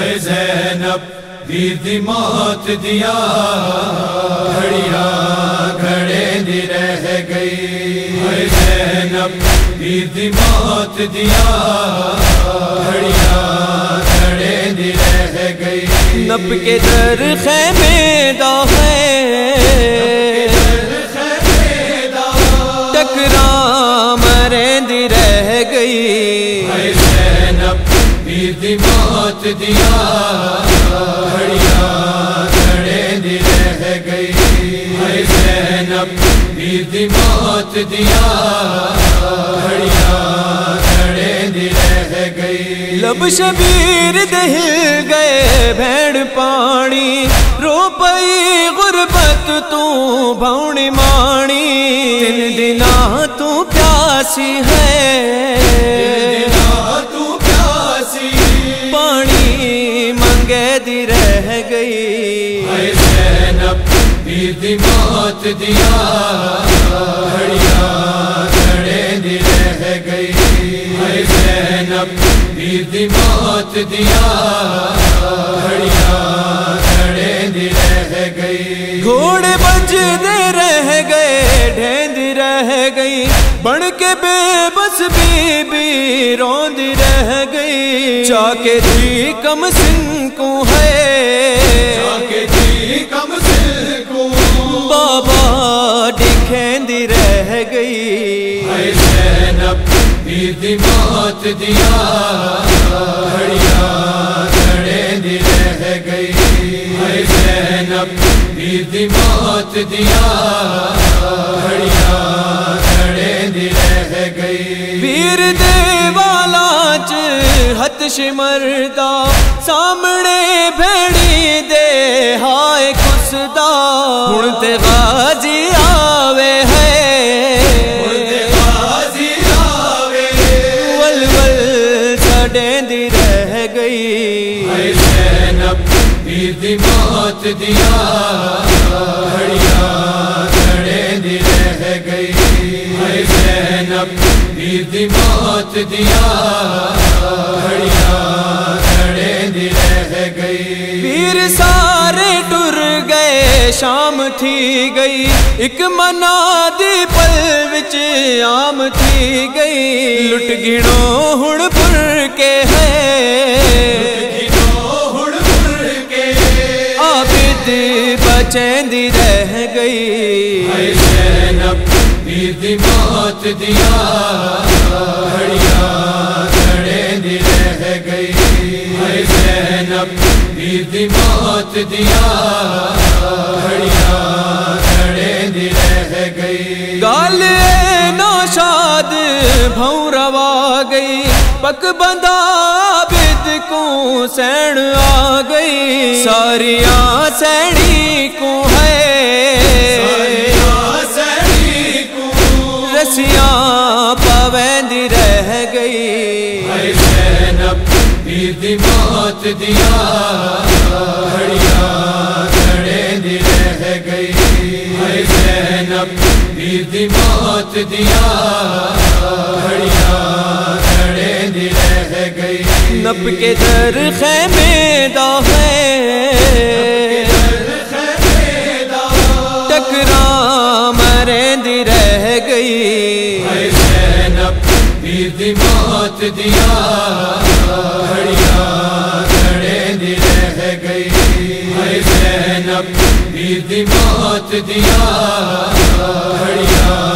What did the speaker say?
اے زینب ویر دی موت دیا گھڑیاں گھڑے دی رہ گئی اے زینب ویر دی موت دیا گھڑیاں گھڑے دی رہ گئی نب کے در خیمے دا ہے ٹکرا مریں دی رہ گئی اے زینب ویر دی موت دیا گھڑیاں گھڑے دی رہ گئی اے زینب ویر دی موت دیا گھڑیاں گھڑے دی رہ گئی لب شبیر دہل گئے بھیڑ پانی رو پئی غربت تو بھونی مانی تین دنا تو پیاسی ہے تو پیاسی پانی منگے دی رہ گئی اے زینب ویر دی موت دیا گھڑیاں گھڑے دی رہ گئی اے زینب ویر دی موت دیا گھڑیاں گھڑے دی رہ گئی گھوڑے بجدے رہ گئے ڈھیندی رہ گئی بن کے بے بس بی بی روندی رہ گئی چاکے تھی کم سن کو ہے چاکے تھی کم سن کو بابا دکھیندی رہ گئی اے زینب ویر دی موت دیا گھڑیاں گھڑے دی رہ گئی اے زینب ویر دی موت دیا گھڑیاں گھڑے دی رہ گئی ویر دے والا ہتھ شمردا سامنے بھیڑی دے ہائے کسدا ہن تے غازی آوے ہے ول سڈیندی رہ گئی اے زینب ویر دی موت دیا گھڑیاں گھڑے دی رہ گئی اے زینب ویر دی موت دیا گھڑیاں گھڑے دی رہ گئی ویر سارے ٹر گئے شام تھی گئی ایک منادی پل وچ عام تھی گئی لٹ گنو ہن پھر کے ہے عابد بچیندی رہ گئی اے زینب ویر دی موت دیا گھڑیاں گھڑے دی رہ گئی اے زینب ویر دی موت دیا گھڑیاں گھڑے دی رہ گئی گال نوشاد بھوں روا گئی پک بندہ عابد کو سین آ گئی ساریاں سینی کو ہے رسیاں پویندی رہ گئی اے زینب ویر دی موت دیا گھڑیاں گھڑے دی رہ گئی اے زینب ویر دی موت دیا گھڑیاں گھڑے دی رہ گئی نب کے در خیمے دا ہے ٹکرا مریں دی رہ گئی اے زینب ویر دی موت دیا گھڑیاں گھڑے دی رہ گئی اے زینب ویر دی موت دیا گھڑیاں